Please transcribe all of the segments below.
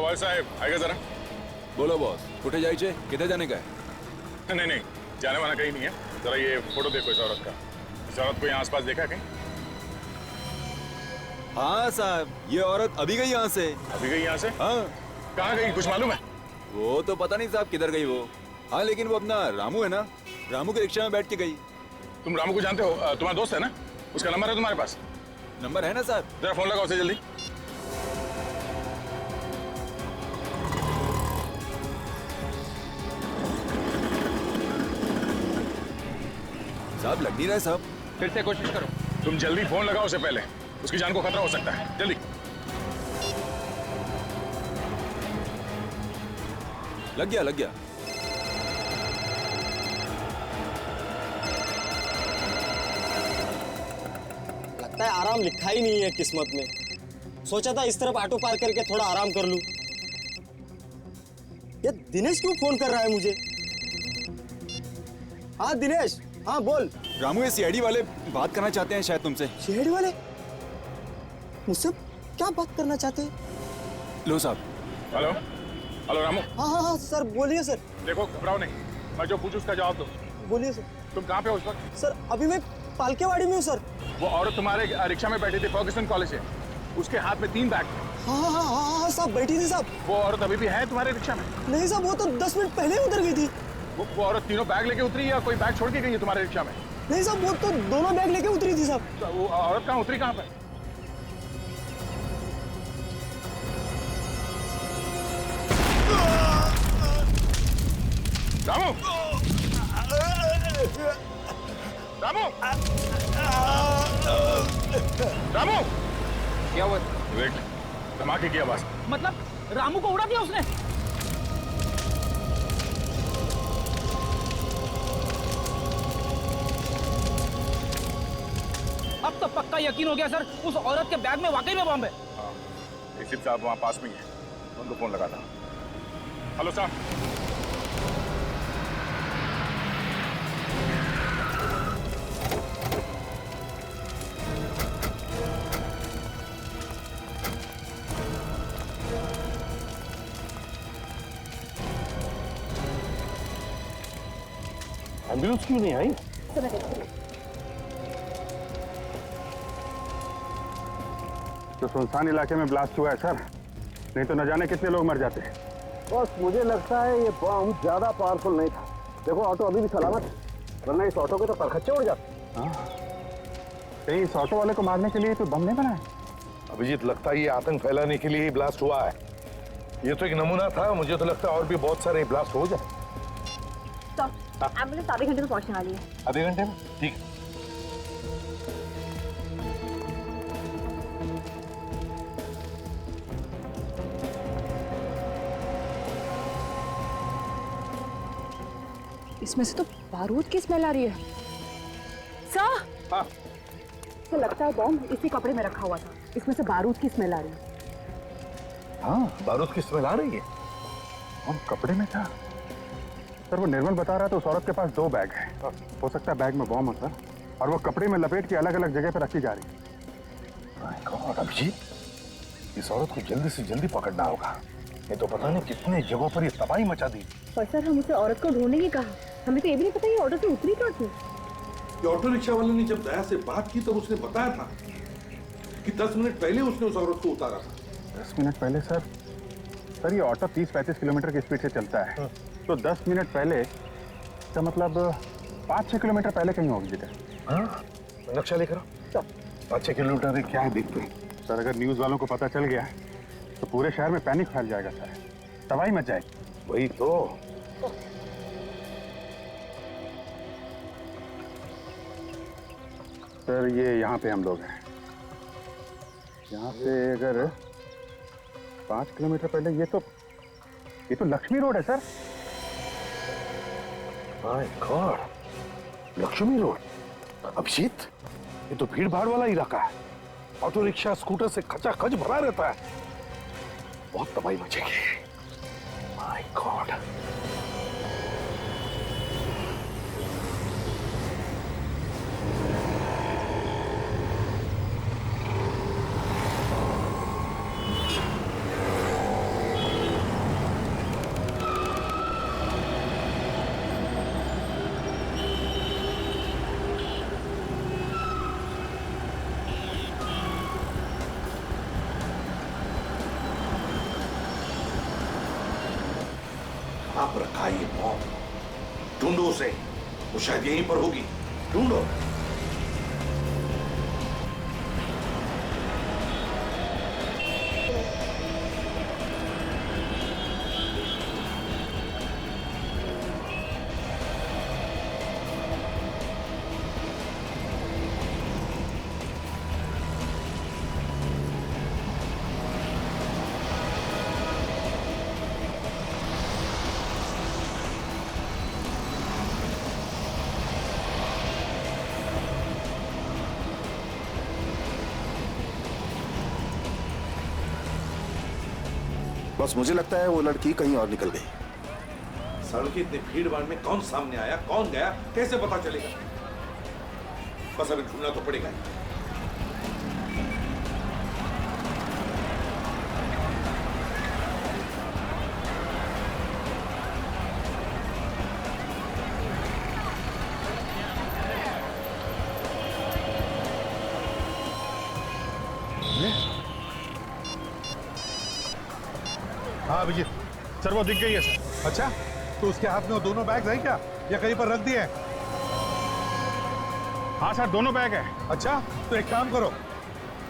Paul साहेब आएगा जरा। बोलो बॉस, कुठे जायचे? किधर जाने का है? नहीं नहीं, जाने वाला कहीं नहीं है। जरा ये फोटो देखो इस औरत का। इस औरत को यहाँ आसपास देखा है कहीं? हाँ साहब, ये औरत अभी गई यहाँ से। अभी गई यहाँ से? हाँ। कहाँ गई कुछ मालूम है? वो तो पता नहीं साहब किधर गई वो। हाँ लेकिन वो अपना रामू है ना, रामू के रिक्शा में बैठ के गई। तुम रामू को जानते हो? तुम्हारा दोस्त है ना? उसका नंबर है तुम्हारे पास? नंबर है ना साहब। जरा फोन लगाओ उसे जल्दी। साहब लग नहीं रहा है साहब। फिर से कोशिश करो। तुम जल्दी फोन लगाओ उसे, पहले उसकी जान को खतरा हो सकता है। जल्दी। लग गया लग गया। लगता है आराम लिखा ही नहीं है किस्मत में। सोचा था इस तरफ ऑटो पार्क करके थोड़ा आराम कर लूं। ये दिनेश क्यों फोन कर रहा है मुझे? हाँ दिनेश, हाँ बोल। रामू ये सीआईडी वाले बात करना चाहते हैं शायद तुमसे। सीआईडी वाले मुझसे क्या बात करना चाहते हैं? लो साहब। Hello hello Ramu. हाँ सर बोलिए सर। देखो घबराओ नहीं, मैं जो पूछूं उसका जवाब दो। बोलिए सर। तुम कहाँ पे हो उस वक्त? सर अभी मैं पालकेवाड़ी में हूँ सर। वो औरत तुम्हारे रिक्शा में बैठी थी फर्ग्यूसन कॉलेज से। उसके हाथ में 3 बैग थे। हाँ साहब बैठी थी साहब। वो औरत अभी भी है तुम्हारे रिक्शा में? नहीं साहब, वो तो 10 मिनट पहले ही उतर गई थी। वो औरत तीनों बैग लेके उतरी या कोई बैग छोड़ के गई है तुम्हारे रिक्शा में? नहीं साहब, वो तो दोनों बैग लेके उतरी थी साहब। तो वो औरत कहाँ उतरी, कहाँ पे? रामू! रामू! रामू! क्या हुआ? वेट, धमाके की आवाज। मतलब रामू को उड़ा दिया उसने? अब तो पक्का यकीन हो गया सर, उस औरत के बैग में वाकई में बम है। हाँ, एसीपी साहब वहाँ पास में ही है, उनको फोन लगा था। हेलो साहब। एम्बुलेंस क्यों नहीं आई? तो सुनसान इलाके में ब्लास्ट हुआ है सर, नहीं तो न जाने कितने लोग मर जाते। बस मुझे लगता है ये बम ज्यादा पावरफुल नहीं था। देखो ऑटो अभी भी सलामत है, वरना इस ऑटो के तो परखच्चे उड़ जाते। कहीं इस ऑटो वाले को मारने के लिए तो बम नहीं बनाए? अभिजीत, लगता है ये आतंक फैलाने के लिए ही ब्लास्ट हुआ है। ये तो एक नमूना था, मुझे तो लगता है और भी बहुत सारे ब्लास्ट हो जाए। एम्बुलेंस आधे घंटे में पहुंचने वाली है। आधे घंटे में? ठीक। इसमें से तो बारूद की स्मेल आ रही है। सर, हाँ। तो लगता है बॉम्ब इसी कपड़े में रखा हुआ था, इसमें से बारूद की स्मेल आ रही है। हाँ, बारूद की स्मेल आ रही है। बम कपड़े में था सर। वो निर्मल बता रहा था उस औरत के पास 2 बैग है। हो सकता है बैग में बम हो सर, और वो कपड़े में लपेट के अलग अलग जगह पर रखी जा रही है। अभिजीत, इस औरत को जल्दी से जल्दी पकड़ना होगा, ये तो पता नहीं कितने जगहों पर ये तबाही मचा दी। पर सर हम उसे औरत को ढूंढने की कहा, हमें तो ये भी नहीं पता ये ऑटो से उतरी कहाँ थी। ऑटो रिक्शा वाले ने जब दया से बात की तब उसने बताया था कि 10 मिनट पहले उसने उस औरत को उतारा था। 10 मिनट पहले सर? सर ये ऑटो 30-35 किलोमीटर की स्पीड से चलता है, तो 10 मिनट पहले का मतलब 5-6 किलोमीटर पहले कहीं होगी जिधर। हाँ, नक्शा लेकर 5-6 किलोमीटर क्या है देखते हैं। सर अगर न्यूज वालों को पता चल गया तो पूरे शहर में पैनिक फैल जाएगा सर, तबाही मच जाएगी। वही तो। सर ये यहाँ पे हम लोग हैं, यहाँ से अगर 5 किलोमीटर पहले ये तो लक्ष्मी रोड है sir. My god, Lakshmi road. Abhijeet, ये तो भीड़ भाड़ वाला इलाका है। ऑटो रिक्शा स्कूटर से खचाखच भरा रहता है। बहुत तबाही मचेगी। My God. कहां पर रखा है ये बॉम्ब? ढूंढो उसे, वो शायद यहीं पर होगी। ढूंढो। बस मुझे लगता है वो लड़की कहीं और निकल गई। सड़क की इतनी भीड़ भाड़ में कौन सामने आया, कौन गया, कैसे पता चलेगा? बस अभी ढूंढना तो पड़ेगा। हाँ अभिजीत, सर वो दिख गई है सर। अच्छा, तो उसके हाथ में वो दोनों बैग हैं क्या, या कहीं पर रख दिए? हाँ सर, दोनों बैग है। अच्छा, तो एक काम करो,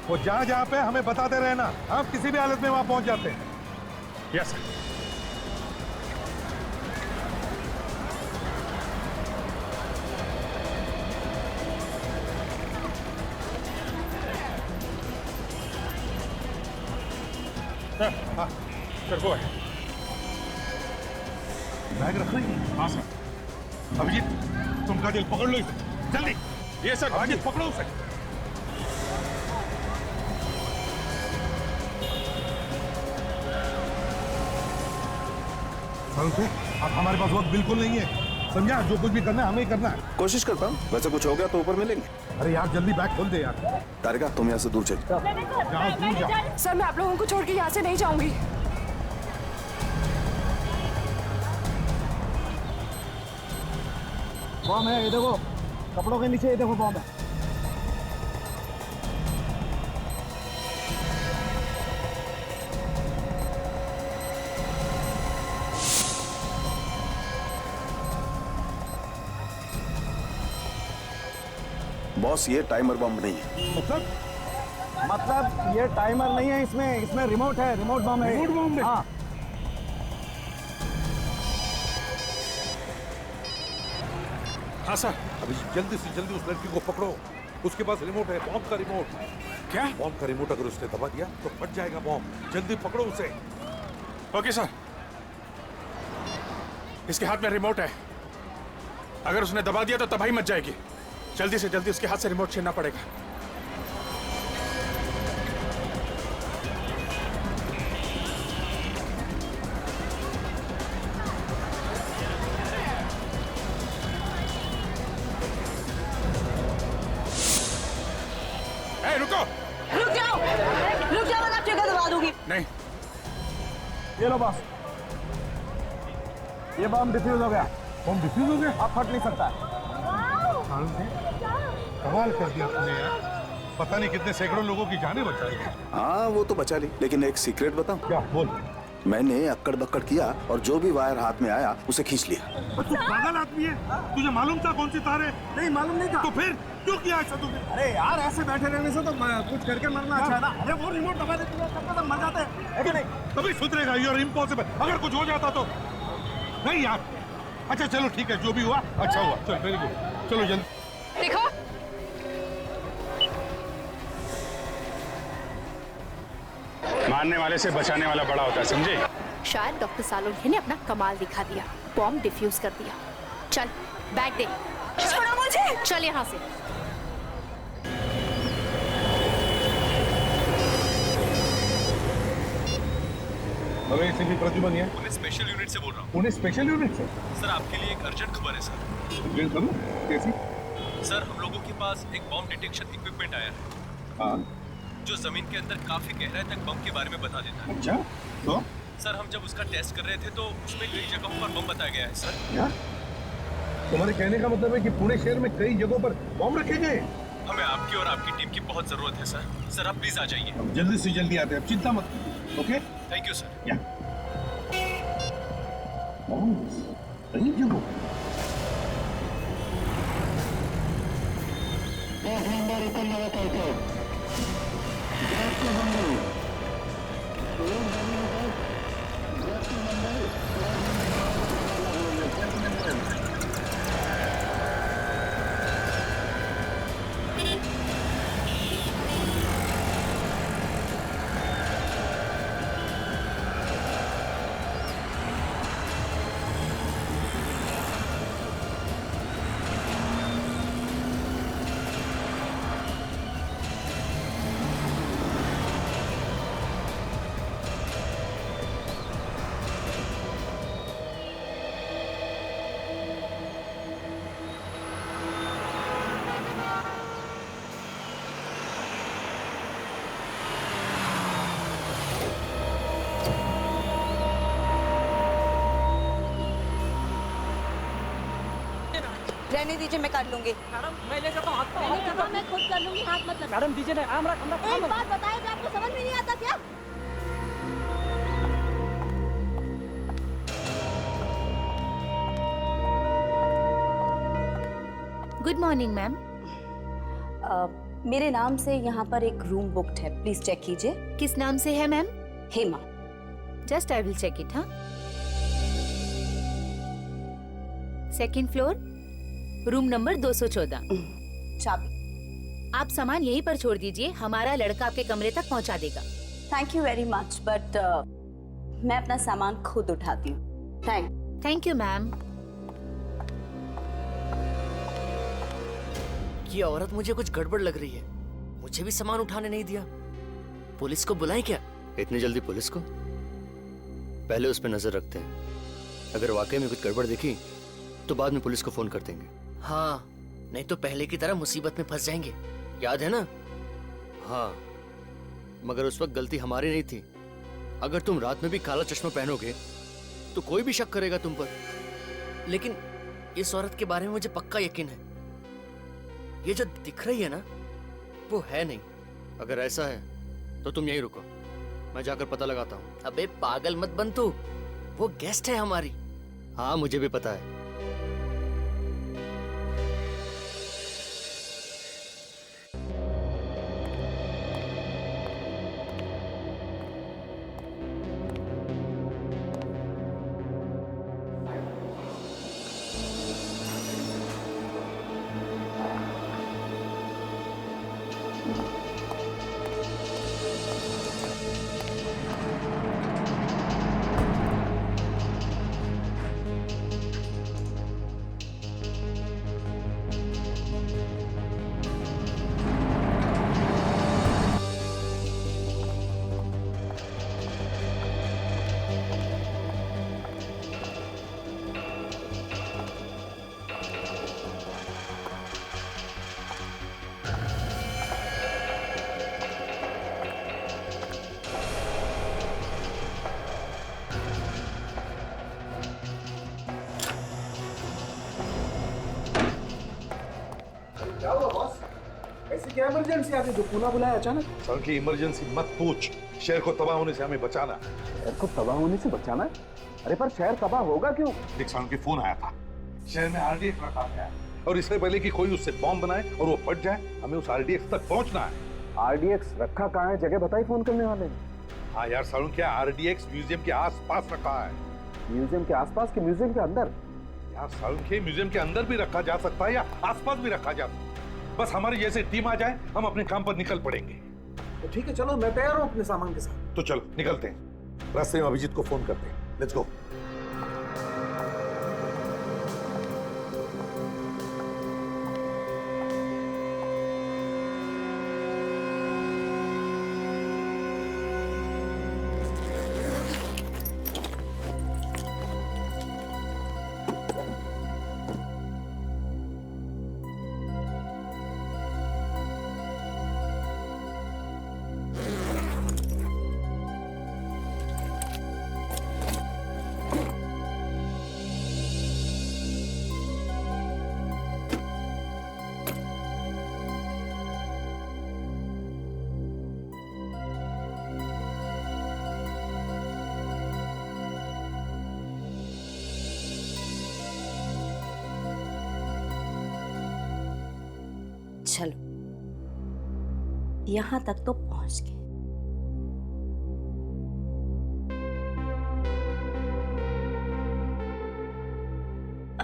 वो जहाँ जहाँ पे हमें बताते रहना, हम किसी भी हालत में वहाँ पहुँच जाते हैं। Yes sir. हाँ सर, वो है। बैग रख रही है? हाँ सर। अभिजीत, तुम काजल पकड़ लो इसे, जल्दी। ये सर, अभिजीत पकड़ो उसे। अब हमारे पास वक्त बिल्कुल नहीं है, समझा? जो कुछ भी करना है हमें ही करना है। कोशिश करता हूँ, वैसे कुछ हो गया तो ऊपर मिलेंगे। अरे यार जल्दी बैग खोल दे यार। तारिका, तुम यहाँ से दूर चल जाओ। दूर जाओ। सर मैं आप लोगों को छोड़ के यहाँ से नहीं जाऊंगी। बॉम्ब है, ये देखो, कपड़ों के नीचे ये देखो बॉम्ब है। बॉस, ये टाइमर बॉम्ब नहीं है। मतलब ये टाइमर नहीं है, इसमें रिमोट है, रिमोट बॉम्ब है। रिमोट बॉम्ब है? हाँ। हाँ सर। अभी जल्दी से जल्दी उस लड़की को पकड़ो, उसके पास रिमोट है, बॉम्ब का रिमोट। क्या? बॉम्ब का रिमोट अगर उसने दबा दिया तो फट जाएगा बॉम्ब। जल्दी पकड़ो उसे। Okay sir. इसके हाथ में रिमोट है, अगर उसने दबा दिया तो तबाही मच जाएगी। जल्दी से जल्दी उसके हाथ से रिमोट छीनना पड़ेगा। रुक जाओ वरना ट्रिगर दबा दूंगी। नहीं, ये लो बॉस, ये बॉम्ब डिफ्यूज हो गया। बॉम्ब डिफ्यूज हो गया? अब फट नहीं सकता। कमाल कर दिया तुमने यार, पता नहीं कितने सैकड़ों लोगों की जानें बचाई। हाँ वो तो बचा ली, लेकिन एक सीक्रेट बताऊं? क्या? बोल। मैंने अक्कड़ बक्कड़ किया और जो भी वायर हाथ में आया उसे खींच लिया। तू पागल आदमी है, तुझे मालूम था कौन सी तार है? नहीं मालूम नहीं था। तो फिर क्यों किया ऐसा तुमने? अरे यार ऐसे बैठे रहने से तो कुछ करके मरना अच्छा है ना। अरे वो रिमोट दबा देते तो मर जाते हैं कि नहीं? कभी सुधरेगा, यू आर इम्पॉसिबल। अगर कुछ हो जाता तो नहीं यार। अच्छा चलो ठीक है, जो भी हुआ अच्छा हुआ। चल वेरी गुड, चलो जल्दी। देखो मारने वाले से बचाने वाला बड़ा होता है, समझे? शायद डॉक्टर सालोंखे ने अपना कमाल दिखा दिया, बॉम्ब डिफ्यूज कर दिया। चल बैग दे। छोड़ो मुझे। चल यहाँ से। अरे इसी प्रतिबंध है। पुणे स्पेशल यूनिट से बोल रहा हूँ। पुणे स्पेशल यूनिट से? सर आपके लिए एक अर्जेंट खबर है सर। अर्जेंट खबर? कैसी? सर हम लोगों के पास एक बॉम्ब डिटेक्शन इक्विपमेंट आया है। हाँ। जो जमीन के अंदर काफी गहराई तक बम के बारे में बता देता है। अच्छा, तो? सर हम जब उसका टेस्ट कर रहे थे तो उसमें कई जगहों पर बम बताया गया है सर। क्या? तुम्हारे कहने का मतलब है कि पुणे शहर में कई जगहों पर बम रखे गए? हमें आपकी और आपकी टीम की बहुत जरूरत है सर। सर आप प्लीज आ जाइए। जल्दी से जल्दी आते हैं, चिंता मत। Okay, thank you sir. या Bombs? नहीं क्यों? रहने दीजिए, मैं कर लूंगी। मैडम मैं ले जाता हूँ हाथ मैंने कहा मैं खुद कर लूंगी, हाथ मत लगाओ। मैडम दीजिए ना, एक बात बताए जो आपको समझ में नहीं आता क्या? Good morning ma'am. मेरे नाम से यहाँ पर एक रूम बुक्ड है, प्लीज चेक कीजिए। किस नाम से है ma'am? Hema. Just I will check it. हाँ, सेकंड फ्लोर, रूम नंबर 214। चाबी। आप सामान यहीं पर छोड़ दीजिए, हमारा लड़का आपके कमरे तक पहुंचा देगा। Thank you very much, but मैं अपना सामान खुद उठाती हूँ। Thank you ma'am. ये औरत मुझे कुछ गड़बड़ लग रही है। मुझे भी सामान उठाने नहीं दिया। पुलिस को बुलाएं क्या? इतनी जल्दी पुलिस को? पहले उस पर नजर रखते हैं, अगर वाकई में कुछ गड़बड़ दिखी तो बाद में पुलिस को फोन कर देंगे। हाँ, नहीं तो पहले की तरह मुसीबत में फंस जाएंगे, याद है ना? हाँ, मगर उस वक्त गलती हमारी नहीं थी। अगर तुम रात में भी काला चश्मा पहनोगे तो कोई भी शक करेगा तुम पर। लेकिन इस औरत के बारे में मुझे पक्का यकीन है, ये जो दिख रही है ना, वो है नहीं। अगर ऐसा है तो तुम यहीं रुको, मैं जाकर पता लगाता हूँ। अबे पागल मत बन तू, वो गेस्ट है हमारी। हाँ मुझे भी पता है। क्या हुआ बॉस? ऐसी क्या इमरजेंसी आ गई जो पुनः बुलाया अचानक? सर की इमरजेंसी मत पूछ, शहर को तबाह होने से हमें बचाना। शहर को तबाह होने से बचाना है? अरे पर शहर तबाह होगा क्यों? दिक्सान की फोन आया था, शहर में आरडीएक्स रखा गया है और इससे पहले कि कोई उससे बॉम्ब बनाए और वो फट जाए, हमें उस आरडीएक्स तक पहुंचना है। आरडीएक्स रखा कहाँ है? जगह बताई फोन करने वाले ने। हाँ यार सारुण, क्या आरडीएक्स म्यूजियम के आसपास रखा है? म्यूजियम के आसपास के म्यूजियम के अंदर? यार सारुण, के म्यूजियम के अंदर भी रखा जा सकता है या आसपास भी रखा जा सकता है। बस हमारी जैसे टीम आ जाए, हम अपने काम पर निकल पड़ेंगे। तो ठीक है, चलो मैं तैयार हूँ अपने सामान के साथ। तो चलो निकलते हैं, रास्ते में अभिजीत को फोन करते हैं। Let's go. चलो, यहाँ तक तो पहुंच गए।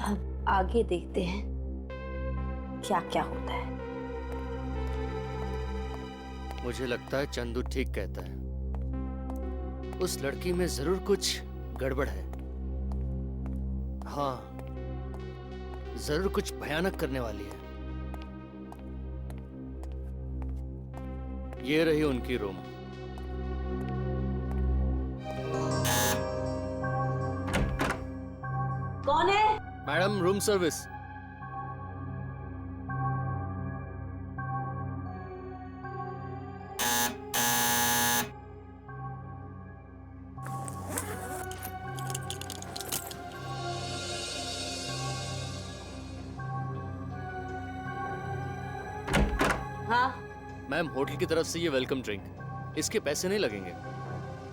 अब आगे देखते हैं क्या क्या होता है। मुझे लगता है चंदू ठीक कहता है, उस लड़की में जरूर कुछ गड़बड़ है। हाँ, जरूर कुछ भयानक करने वाली है। ये रही उनकी रूम। कौन है? Madam, room service. हाँ मैम, होटल की तरफ से ये वेलकम ड्रिंक, इसके पैसे नहीं लगेंगे।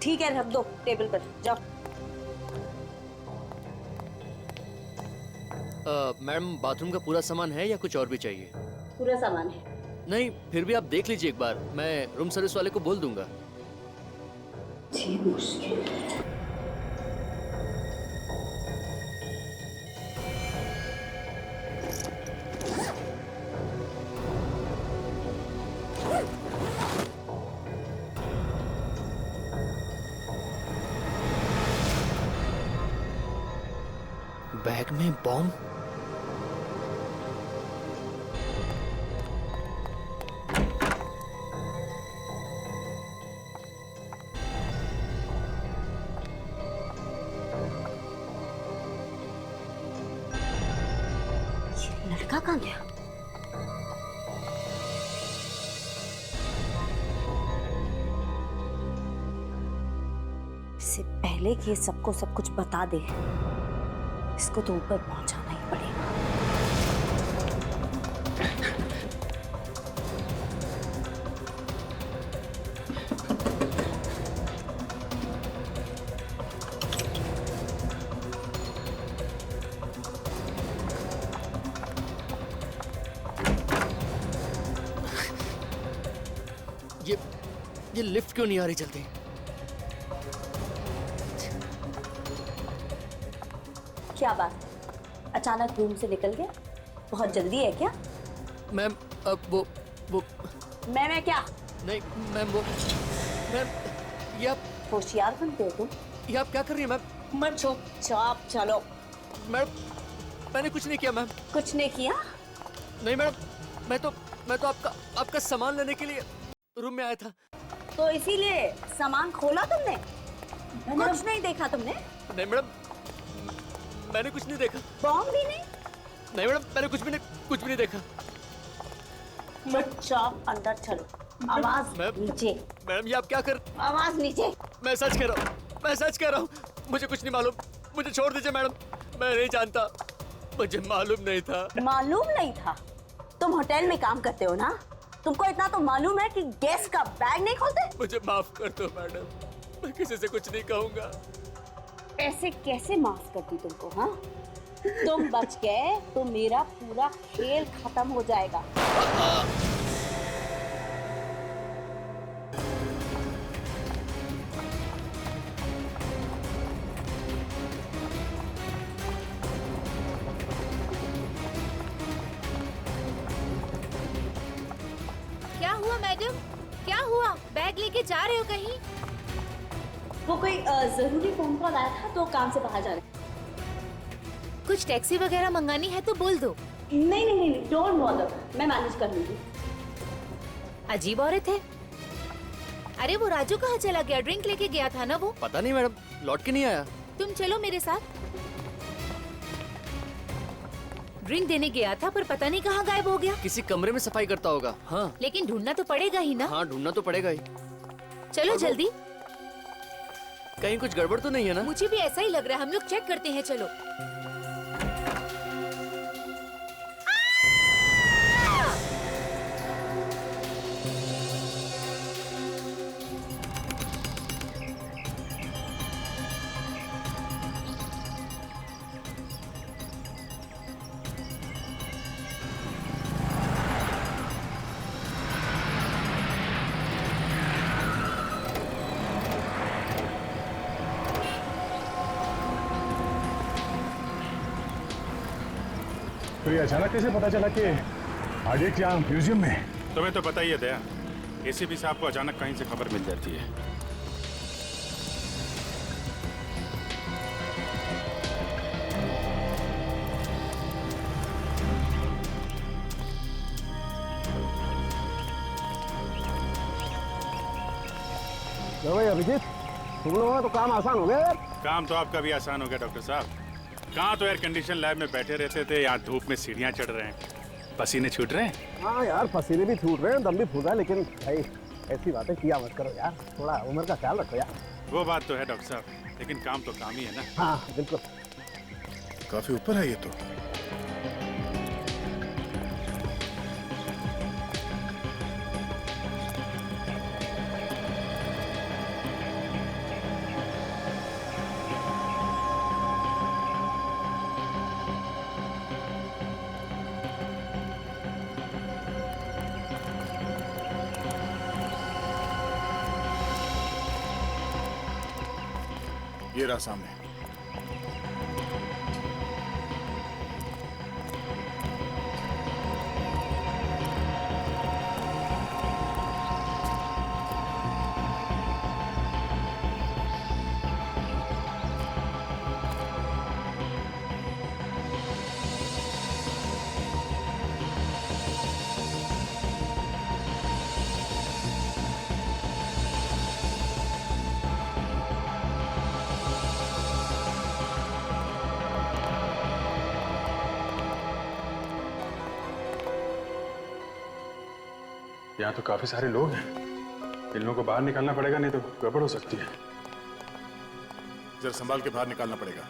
ठीक है, रख दो टेबल पर, जाओ। मैम, बाथरूम का पूरा सामान है या कुछ और भी चाहिए? पूरा सामान है। नहीं, फिर भी आप देख लीजिए एक बार, मैं रूम सर्विस वाले को बोल दूंगा। जी मुश्किल। बैग में बॉम्ब? लड़का कहाँ गया? इससे पहले कि ये सबको सब कुछ बता दे, इसको तो ऊपर पहुंचाना ही पड़ेगा। ये लिफ्ट क्यों नहीं आ रही जल्दी? क्या बात, अचानक रूम से निकल गया? बहुत जल्दी है क्या? मैम, अब वो मैं क्या? नहीं मैम, वो मैम, ये आप होशियार बनते हो तुम। ये आप क्या कर रही हैं मैम? मत चुपचाप चलो। मैडम, मैंने कुछ नहीं किया मैम। कुछ नहीं किया? नहीं मैडम, मैं तो आपका सामान लेने के लिए रूम में आया था। तो इसीलिए सामान खोला तुमने? कुछ नहीं देखा तुमने? नहीं मैडम, मैंने कुछ नहीं देखा। बॉम्ब भी नहीं? नहीं मैडम, मैंने कुछ भी नहीं देखा। चुपचाप अंदर चलो। आवाज नीचे। मैडम, ये आप क्या कर? आवाज नीचे। मैं सच कह रहा हूँ, मुझे कुछ नहीं मालूम, मुझे छोड़ दीजिए मैडम, मैं नहीं जानता, मुझे मालूम नहीं था। मालूम नहीं था? तुम होटल में काम करते हो ना, तुमको इतना तो मालूम है कि गेस्ट का बैग नहीं खोलते? मुझे माफ कर दो मैडम, मैं किसी से कुछ नहीं कहूँगा। ऐसे कैसे माफ करती तुमको? हाँ, तुम बच गए तो मेरा पूरा खेल खत्म हो जाएगा। क्या हुआ मैडम? क्या हुआ? बैग लेके जा रहे हो कहीं? वो कोई जरूरी फोन कॉल आया था तो काम से बाहर जा रहे। कुछ टैक्सी वगैरह मंगानी है तो बोल दो। नहीं, डोंट बॉदर, मैं मैनेज कर लूंगी। अजीब औरत है। अरे वो राजू कहाँ चला गया? ड्रिंक लेके गया था ना वो। पता नहीं मैडम, लौट के नहीं आया। तुम चलो मेरे साथ। ड्रिंक देने गया था पर पता नहीं कहाँ गायब हो गया। किसी कमरे में सफाई करता होगा। हाँ, लेकिन ढूंढना तो पड़ेगा ही ना। हाँ, ढूंढना तो पड़ेगा ही। चलो जल्दी। कहीं कुछ गड़बड़ तो नहीं है ना? मुझे भी ऐसा ही लग रहा है, हम लोग चेक करते हैं। चलो। तो ये अचानक कैसे पता चला कि आरडीएक्स यहाँ म्यूजियम में? तुम्हें तो पता ही है दया, एसीपी साहब को अचानक कहीं से खबर मिल जाती है। लो भाई अभिजीत, तुम लोगों का तो काम आसान हो गया। काम तो आपका भी आसान हो गया डॉक्टर साहब। कहाँ तो एयर कंडीशन लैब में बैठे रहते थे, यहाँ धूप में सीढ़ियाँ चढ़ रहे हैं, पसीने छूट रहे हैं। हाँ यार, पसीने भी छूट रहे हैं, दम भी फूल रहा है, लेकिन भाई ऐसी बातें किया मत करो यार, थोड़ा उम्र का ख्याल रखो यार। वो बात तो है डॉक्टर साहब, लेकिन काम तो काम ही है ना। हाँ बिल्कुल। काफी ऊपर है ये तो। ये रहा सामने। यहाँ तो काफी सारे लोग हैं, इन लोगों को बाहर निकालना पड़ेगा, नहीं तो गड़बड़ हो सकती है। जरा संभाल के बाहर निकालना पड़ेगा,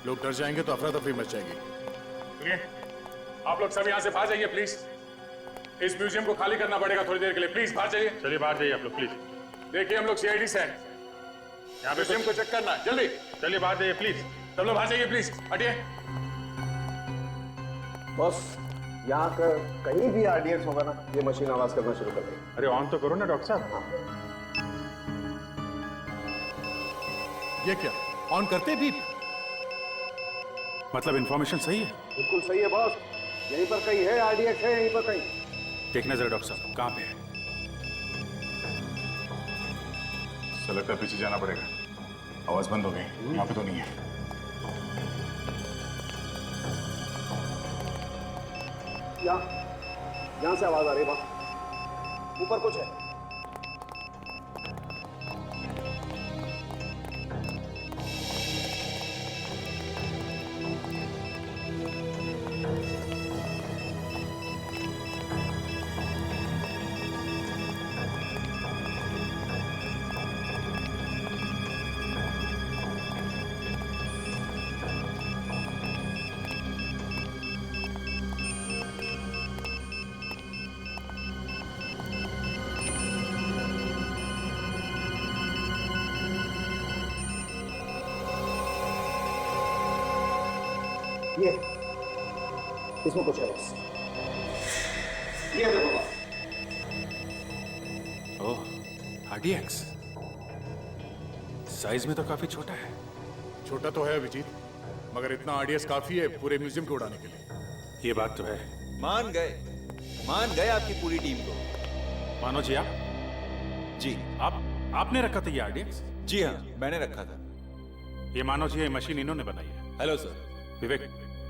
लोग डर जाएंगे तो अफरा तफरी मच जाएगी। सुनिए, आप लोग सब यहाँ से बाहर जाइए प्लीज। इस म्यूजियम को खाली करना पड़ेगा थोड़ी देर के लिए, प्लीज बाहर जाइए। चलिए बाहर जाइए आप लोग प्लीज। देखिए हम लोग सीआईडी से हैं, यहाँ पे म्यूजियम को चेक करना है, जल्दी चलिए बाहर जाइए प्लीज। सब लोग बाहर जाइए प्लीज, हटिए। बस यहाँ का कहीं भी आरडीएक्स होगा ना, ये मशीन आवाज करना शुरू कर देगी। अरे ऑन तो करो ना डॉक्टर साहब। ये क्या ऑन करते भी? मतलब इंफॉर्मेशन सही है? बिल्कुल सही है बॉस, यहीं पर कहीं है आरडीएक्स, है यहीं पर कहीं। देखना जरा डॉक्टर साहब कहाँ पे है। चलो लगता है पीछे जाना पड़ेगा, आवाज बंद हो गई, यहाँ पे तो नहीं है। यहाँ से आवाज आ रही है बॉस, ऊपर कुछ है। ये इसमें कुछ है बस, ये देखो। ओह आरडीएक्स, साइज में तो काफी छोटा है। छोटा तो है अभिजीत, मगर इतना आरडीएक्स काफी है पूरे म्यूजियम को उड़ाने के लिए। ये बात तो है। मान गए आपकी पूरी टीम को। मानो जी आप? जी। आपने रखा था ये आरडीएक्स? जी हाँ, मैंने रखा था। ये मानो जी, ये मशीन इन्होंने बनाई है। Hello sir. विवेक,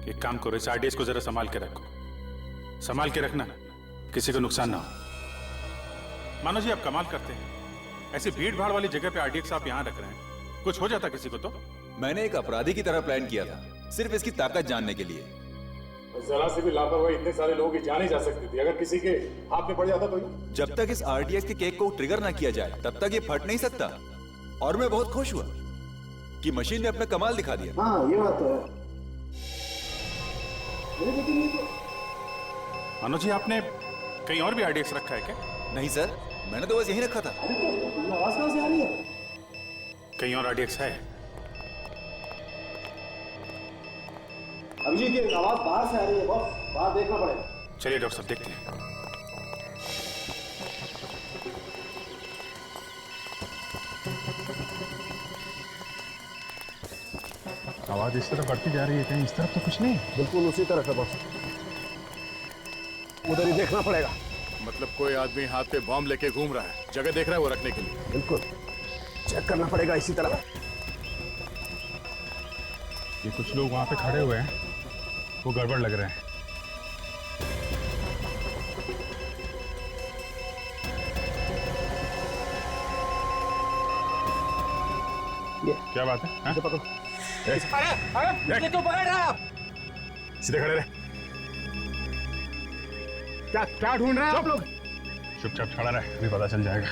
एक काम करो, इस आरडीएक्स को जरा संभाल के रखो, संभाल के रखना, किसी को नुकसान ना हो। मानो जी आप कमाल करते हैं, ऐसी भीड़ भाड़ वाली जगह पे आरडीएक्स आप यहाँ रख रहे हैं, कुछ हो जाता किसी को तो? मैंने एक अपराधी की तरह प्लान किया था, सिर्फ इसकी ताकत जानने के लिए। जरा से भी लापरवाही इतने सारे लोगों की जान ही जा सकती थी, अगर किसी के हाथ में पड़ जाता तो? जब तक इस आरडीएक्स के केक को ट्रिगर ना किया जाए तब तक ये फट नहीं सकता। और मैं बहुत खुश हुआ कि मशीन ने अपना कमाल दिखा दिया। हाँ ये बात तो है। मानो जी आपने कहीं और भी आरडीएक्स रखा है क्या? नहीं सर, मैंने तो बस यही रखा था। आवाज कहाँ से आ रही है? कहीं और आरडीएक्स है? अभिजीत, ये आवाज बाहर से आ रही है बॉस, बाहर देखना पड़ेगा। चलिए डॉक्टर साहब देखते हैं। आवाज इस तरफ बढ़ती जा रही है, कहीं इस तरफ तो कुछ नहीं? बिल्कुल उसी तरफ है बॉस, उधर ही देखना पड़ेगा। मतलब कोई आदमी हाथ पे बॉम्ब लेके घूम रहा है, जगह देख रहा है वो रखने के लिए। बिल्कुल चेक करना पड़ेगा इसी तरह। ये कुछ लोग वहां पे खड़े हुए हैं, वो गड़बड़ लग रहे हैं। क्या बात है? हाँ? पकड़ो। अरे क्यों पकड़ रहे हैं आप? सीधे खड़े रहे। क्या ढूंढ रहे हैं आप लोग? चुपचाप खड़ा रहे, अभी पता चल जाएगा।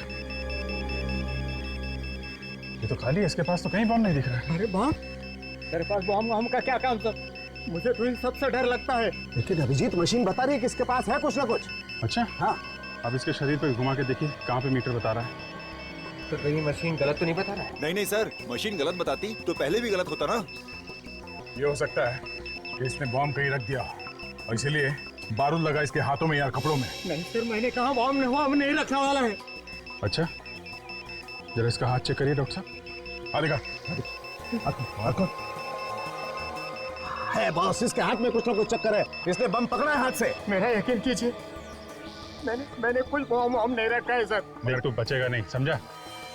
ये तो खाली है, इसके पास तो कहीं बम नहीं दिख रहा है। अरे बम? तेरे पास बम का क्या काम सर? मुझे तो इन सबसे डर लगता है। लेकिन अभिजीत मशीन बता रही है कि इसके पास है कुछ ना कुछ। अच्छा हाँ, अब इसके शरीर पे घुमा के देखिए कहाँ पे मीटर बता रहा है। तो कहीं मशीन गलत तो नहीं बता रहा है? नहीं नहीं सर, मशीन गलत बताती तो पहले भी गलत होता ना। ये हो सकता है कि इसने बॉम्ब कहीं रख दिया और इसीलिए बारूद लगा इसके हाथों में या कपड़ों में। नहीं सर, मैंने कहा बॉम्ब नहीं रखने वाला है। अच्छा, जरा इसका हाथ चेक करिए डॉक्टर साहब। देखा है बॉस, इसके हाथ में कुछ ना कुछ चक्कर है, इसने बम पकड़ा है हाथ से। मेरा यकीन कीजिए, मैंने कुछ बॉम्ब नहीं रखा है सर। देख तू बचेगा नहीं, समझा?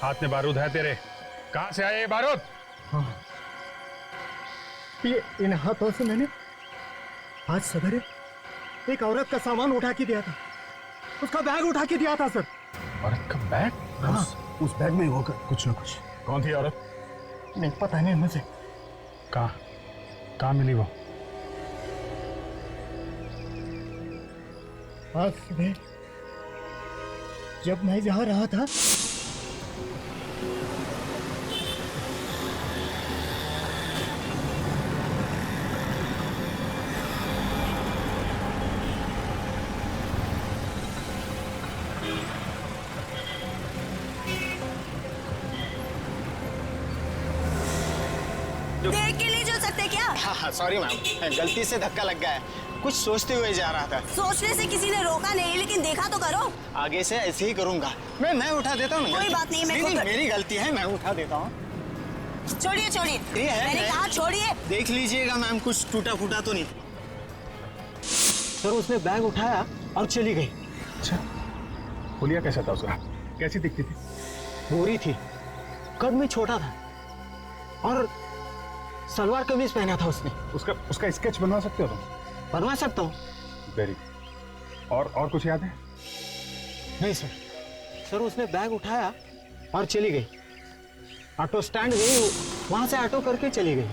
हाथ में बारूद है तेरे। कहाँ से आए ये बारूद? ये इन हाथों से मैंने आज सवेरे एक औरत का सामान उठा के दिया था, उसका बैग उठा के दिया था सर। औरत का बैग? हाँ, उस बैग में होगा कुछ ना कुछ। कौन थी औरत? नहीं पता नहीं मुझे। कहाँ मिली वो? आज सुबह जब मैं जा रहा था देख के नहीं चल सकते क्या? हाँ सॉरी मैम, गलती से धक्का लग गया है, कुछ सोचते हुए जा रहा था। सोचने से किसी ने रोका नहीं, लेकिन देखा तो करो। आगे से ऐसे ही करूंगा। मैं उठा देता हूँ। कोई बात नहीं, मेरी गलती है, मैं उठा देता हूँ। छोड़िए छोड़िए, मैंने कहा छोड़िए। देख लीजिएगा मैम, कुछ टूटा फूटा तो नहीं। सर उसने बैग उठाया और चली गई। अच्छा, हुलिया कैसा था उसका? कैसी दिखती थी? गोरी थी, कद में छोटा था और सलवार कमीज पहना था उसने। उसका स्केच बनवा सकते हो तुम? बनवा सकता हूँ। वेरी। और कुछ याद है? नहीं सर। सर उसने बैग उठाया और चली गई। ऑटो स्टैंड गई, वहां से ऑटो करके चली गई।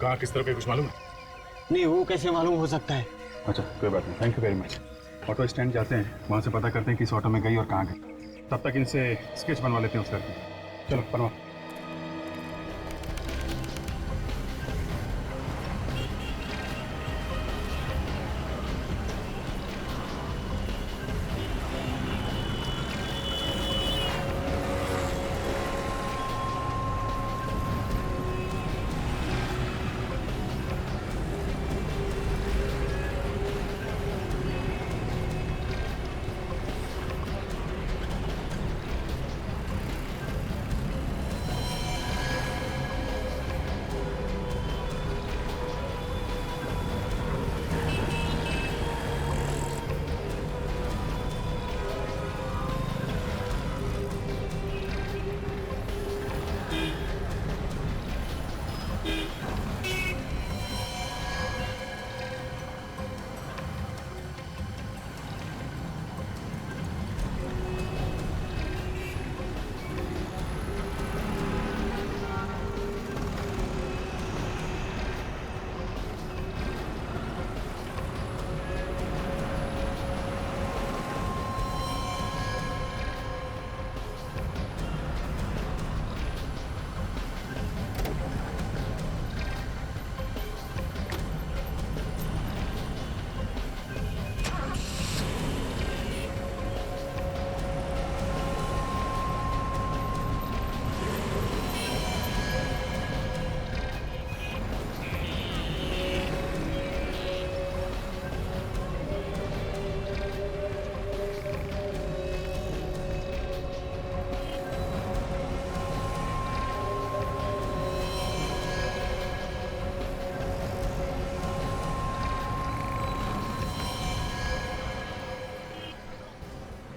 कहाँ किस तरह के कुछ मालूम है? नहीं, वो कैसे मालूम हो सकता है? अच्छा कोई बात नहीं, thank you very much. Auto stand जाते हैं, वहां से पता करते हैं किस ऑटो में गई और कहाँ गई। तब तक इनसे स्केच बनवा लेते हैं उस लड़के। चलो बनवा।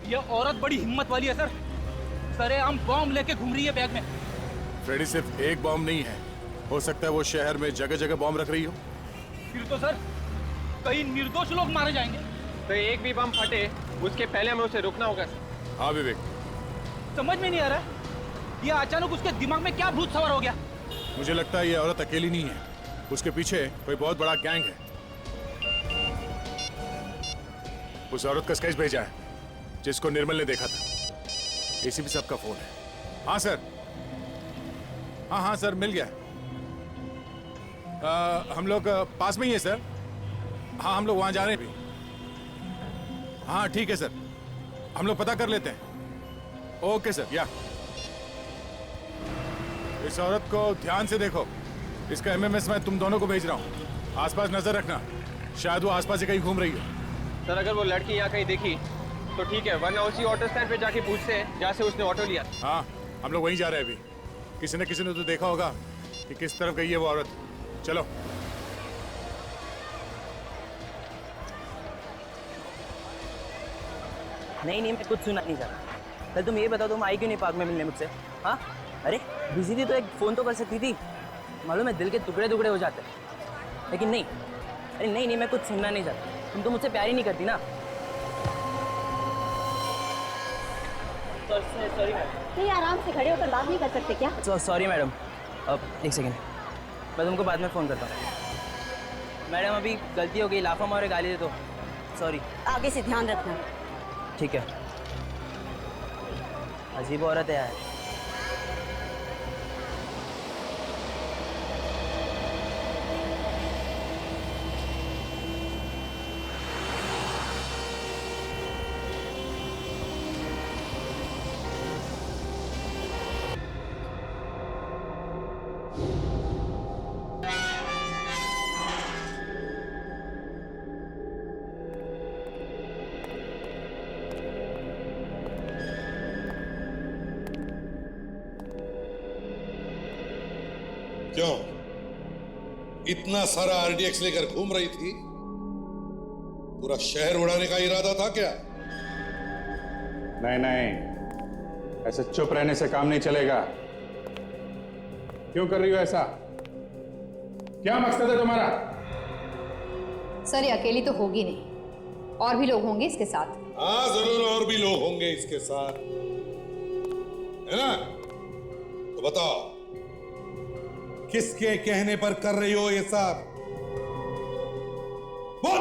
ये औरत बड़ी हिम्मत वाली है सर। सरेआम बॉम्ब लेके घूम रही है बैग में। फ्रेडी सिर्फ एक बॉम्ब नहीं है, हो सकता है वो शहर में जगह जगह बॉम्ब रख रही हो। फिर तो सर कई निर्दोष लोग मारे जाएंगे। तो एक भी बम फटे उसके पहले हमें उसे रोकना होगा। हाँ विवेक, समझ में नहीं आ रहा ये अचानक उसके दिमाग में क्या भूत सवार हो गया। मुझे लगता है ये औरत अकेली नहीं है, उसके पीछे कोई बहुत बड़ा गैंग है। उस औरत का स्केच भेजा है जिसको निर्मल ने देखा था। एसीपी साहब का फोन है। हाँ सर, हाँ सर मिल गया। हम लोग पास में ही है सर। हाँ हम लोग वहां जा रहे हैं भी। हाँ ठीक है सर, हम लोग पता कर लेते हैं। Okay sir. या इस औरत को ध्यान से देखो, इसका एमएमएस मैं तुम दोनों को भेज रहा हूँ। आसपास नजर रखना, शायद वो आसपास ही कहीं घूम रही हो। सर अगर वो लड़की यहाँ कहीं दिखी तो ठीक है, वरना उसी ऑटो स्टैंड पे जाके पूछते हैं जहाँ से उसने ऑटो लिया। हाँ हम लोग वहीं जा रहे हैं अभी। किसी ने तो देखा होगा कि किस तरफ गई है वो औरत। चलो। नहीं मैं कुछ सुना नहीं चाहता। कल तुम ये बताओ, तुम आई क्यों नहीं पार्क में मिलने मुझसे? हाँ अरे बिजी थी तो एक फ़ोन तो कर सकती थी। मालूम है दिल के टुकड़े टुकड़े हो जाते हैं, लेकिन नहीं। अरे नहीं मैं कुछ सुनना नहीं चाहता। तुम तो मुझसे प्यार ही नहीं करती ना। Sorry madam. नहीं आराम से खड़े होकर बात नहीं कर सकते क्या? Sorry madam. अब एक सेकेंड, मैं तुमको बाद में फ़ोन करता हूँ। मैडम अभी गलती हो गई, लाफा मारे गाली दे दो। सॉरी। आगे से ध्यान रखना। ठीक है। अजीब औरत है यार। क्यों इतना सारा आरडीएक्स लेकर घूम रही थी? पूरा शहर उड़ाने का इरादा था क्या? नहीं, ऐसे चुप रहने से काम नहीं चलेगा। क्यों कर रही हो ऐसा? क्या मकसद है तुम्हारा? सर ये अकेली तो होगी नहीं, और भी लोग होंगे इसके साथ। हाँ जरूर और भी लोग होंगे इसके साथ, है ना? तो बताओ किसके कहने पर कर रही हो ये सब? बोल।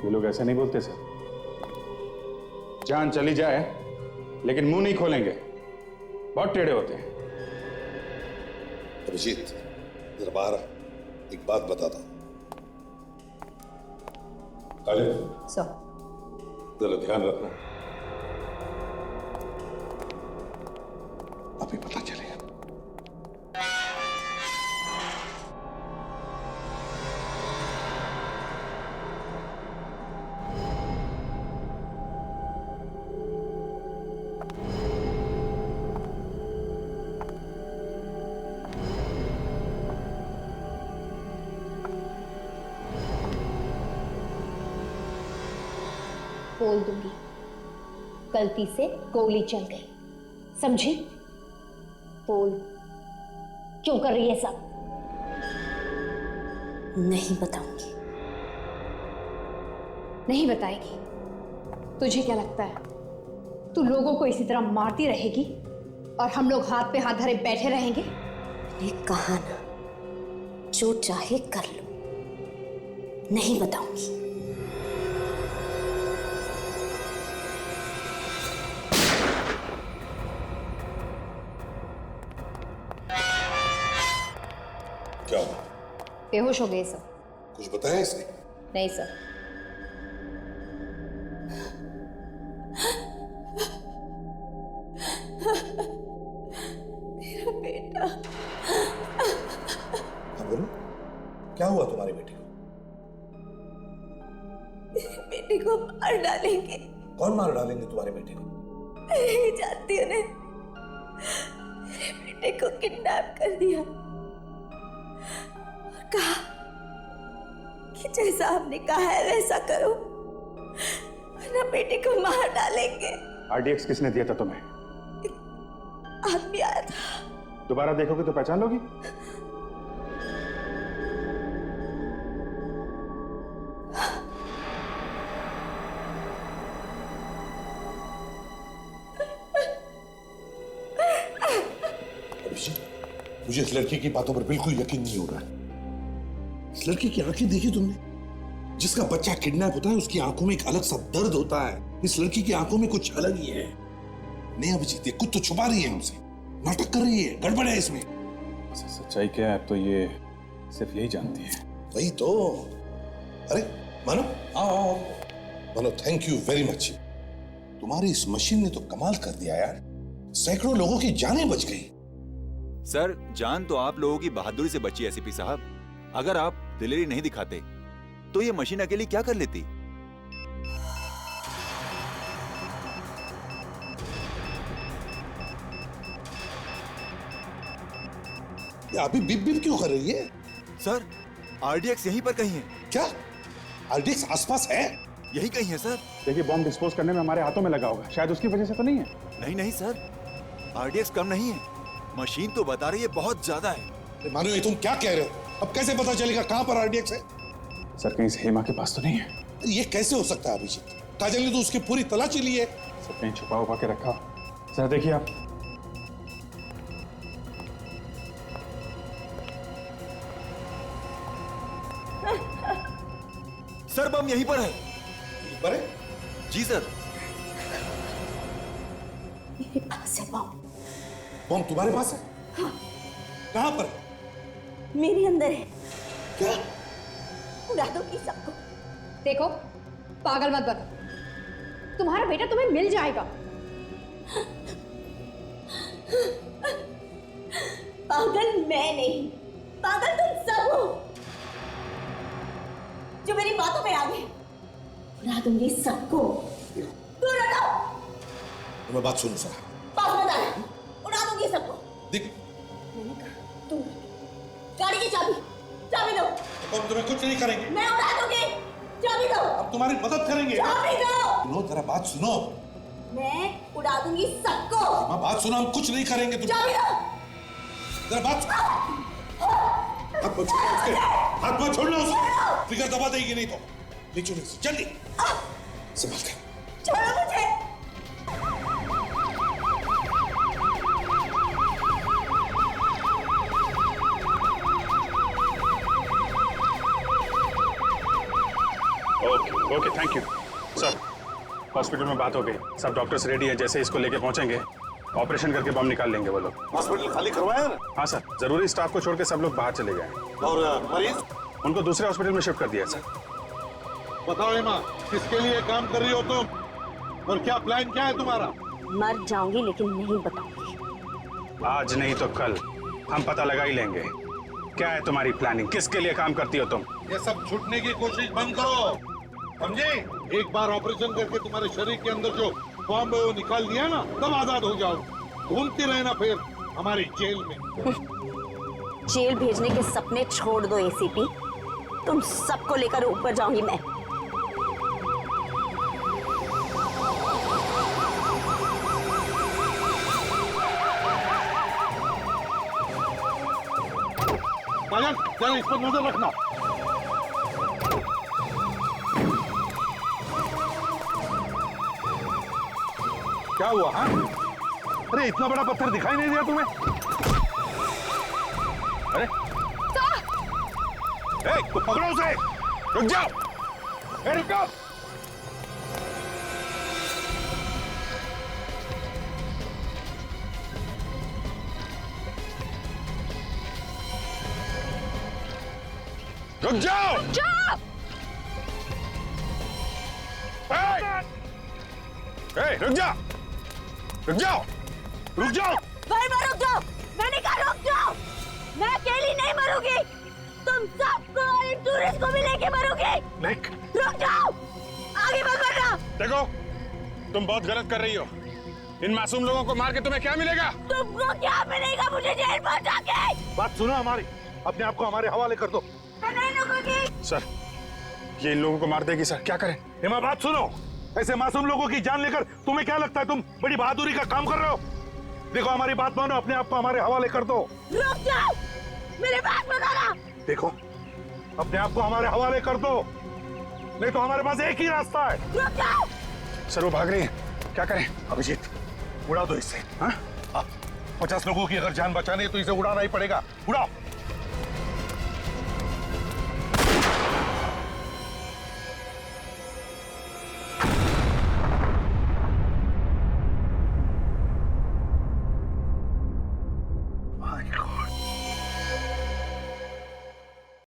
ये लोग ऐसे नहीं बोलते सर। जान चली जाए लेकिन मुंह नहीं खोलेंगे, बहुत टेढ़े होते हैं। अभिजीत जरा बाहर एक बात बताता। सर जरा ध्यान रखना, अभी पता चलेगा। बोल दूंगी, गलती से गोली चल गई, समझी? बोल क्यों कर रही है सब? नहीं बताऊंगी। नहीं बताएगी? तुझे क्या लगता है तू लोगों को इसी तरह मारती रहेगी और हम लोग हाथ पे हाथ धरे बैठे रहेंगे? मैंने कहा ना, जो चाहे कर लो, नहीं बताऊंगी। क्या बेहोश हो गए सब? कुछ बताया इसने? नहीं सर। मेरा बेटा। हाँ बोलो, क्या हुआ तुम्हारी बेटी को? मेरी बेटी को मार डालेंगे। कौन मार डालेंगे तुम्हारी बेटी को? मैं नहीं जानती उन्हें। मेरे बेटे को किडनैप कर दिया, कहा कि जैसा आपने कहा है वैसा करो। वरना बेटे को मार डालेंगे। आरडीएक्स किसने दिया था तुम्हें? आदमी आया था। दोबारा देखोगे तो पहचान लोगी? मुझे इस लड़की की बातों पर बिल्कुल यकीन नहीं हो रहा है। इस लड़की की आंखें देखी तुमने? जिसका बच्चा किडनैप होता है उसकी आंखों में एक अलग सा दर्द होता है। इस लड़की की आंखों में कुछ अलग ही है। नहीं अभिजीत, ये कुछ तो छुपा रही है हमसे, नाटक कर रही है, गड़बड़ है इसमें। सच्चाई क्या है तो ये सिर्फ यही जानती है। वही तो। अरे मानो, आओ मानो, थैंक यू वेरी मच। तुम्हारी इस मशीन ने तो कमाल कर दिया यार। सैकड़ों लोगों की जानें बच गई। सर, जान तो आप लोगों की बहादुरी से बची एसीपी साहब। अगर आप दिलेरी नहीं दिखाते तो ये मशीन अकेली क्या कर लेती? ये अभी बिप बिप क्यों कर रही है? सर, आरडीएक्स यहीं पर कहीं है। क्या आरडीएक्स आसपास है? यही कहीं है सर। देखिए, बॉम्ब डिस्पोज करने में हमारे हाथों में लगा होगा, शायद उसकी वजह से तो नहीं है। नहीं नहीं सर, आरडीएक्स कम नहीं है, मशीन तो बता रही है बहुत ज्यादा है। मानो, ये तुम क्या कह रहे हो? अब कैसे पता चलेगा कहां पर आरडीएक्स है? सर, कहीं से हेमा के पास तो नहीं है? ये कैसे हो सकता है अभिजीत? काजल ने तो उसकी पूरी तलाशी ली है। सर, कहीं छुपा उपा के रखा। सर देखिए आप। सर, बम यहीं पर है। यहीं पर है? जी सर। मेरे पास है बम। बम तुम्हारे पास है? हाँ। कहां पर? मेरे अंदर है। क्या? उड़ा दूंगी सबको। देखो, पागल मत बनो, तुम्हारा बेटा तुम्हें मिल जाएगा। पागल मैं नहीं, पागल तुम सब हो जो मेरी बातों में आ गए। उड़ा दूंगी सबको। दूर हटो। तुम्हें बात सुनो सर। पास मत आना। उड़ा दूंगी सबको। देख, तुम गाड़ी की चाबी दो। अब तुम्हें कुछ नहीं करेंगे। मैं उड़ा दूंगी। चाबी दो। अब तुम्हारी मदद करेंगे। चाबी दो। सुनो, जरा बात सुनो। मैं उड़ा दूंगी सबको। माँ, बात सुनो, हम कुछ नहीं करेंगे। तुम चाबी दो। जरा बात हाथ मत छोड़ना उसके। हाथ मत छोड़ना उसके। ट्रिगर दबा देगी नहीं तो। नीचे जल्दी संभाल कर। छोड़ो मुझे। Okay, thank you sir. Hospital में बात हो गई, सब डॉक्टर्स रेडी है। जैसे इसको लेके पहुंचेंगे ऑपरेशन करके बम निकाल लेंगे वो लोग। हॉस्पिटल खाली करवाया ना? हाँ सर, जरूरी स्टाफ को छोड़ के सब लोग बाहर चले गए। और मरीज? उनको दूसरे हॉस्पिटल में शिफ्ट कर दिया सर। बताओ एमा, किसके लिए काम कर रही हो तुम और क्या प्लान क्या है तुम्हारा? मर जाऊंगी लेकिन नहीं बताऊंगी। आज नहीं तो कल हम पता लगा ही लेंगे। क्या है तुम्हारी प्लानिंग? किसके लिए काम करती हो तुम? ये सब छूटने की कोशिश बंद करो, समझे? एक बार ऑपरेशन करके तुम्हारे शरीर के अंदर जो बॉम्ब है वो निकाल दिया ना, तब आजाद हो जाओ। घूमती रहना फिर हमारी जेल में। जेल भेजने के सपने छोड़ दो एसीपी। तुम सबको लेकर ऊपर जाऊंगी मैं। काजल, जरा इस पर नजर रखना। क्या हुआ? हाँ, अरे इतना बड़ा पत्थर दिखाई नहीं दिया तुम्हें? अरे तो पकड़ो उसे। रुक जाओ। रुक जाओ। रुक जाओ। रुक जाओ। रुक जाओ। रुक जाओ। रुक जाओ। भाई मैं रुक जाओ। मैंने कहा रुक जाओ। मैं अकेली नहीं मरूंगी। तुम सबको और इन टूरिस्ट को भी लेके मरोगे। रुक जाओ। आगे मत बढ़ना। देखो, तुम बहुत गलत कर रही हो। इन मासूम लोगों को मार के तुम्हें क्या मिलेगा? तुमको क्या मिलेगा? मुझे जेल पहुंचा के। बात सुनो हमारी, अपने आप को हमारे हवाले कर दो। मैं नहीं रुकूंगी। सर, ये इन लोगों को मार देगी सर, क्या करें? हेमा बात सुनो, ऐसे मासूम लोगों की जान लेकर तुम्हें क्या लगता है तुम बड़ी बहादुरी का काम कर रहे हो? देखो हमारी बात मानो, अपने आप को हमारे हवाले कर दो। रुक जाओ, मेरे बात मत आना। देखो अपने आप को हमारे हवाले कर दो, नहीं तो हमारे पास एक ही रास्ता है। रुक जाओ। सर वो भाग रही है, क्या करें? अभिजीत उड़ा दो इससे। हाँ 50 लोगों की अगर जान बचानी है तो इसे उड़ाना ही पड़ेगा। उड़ाओ।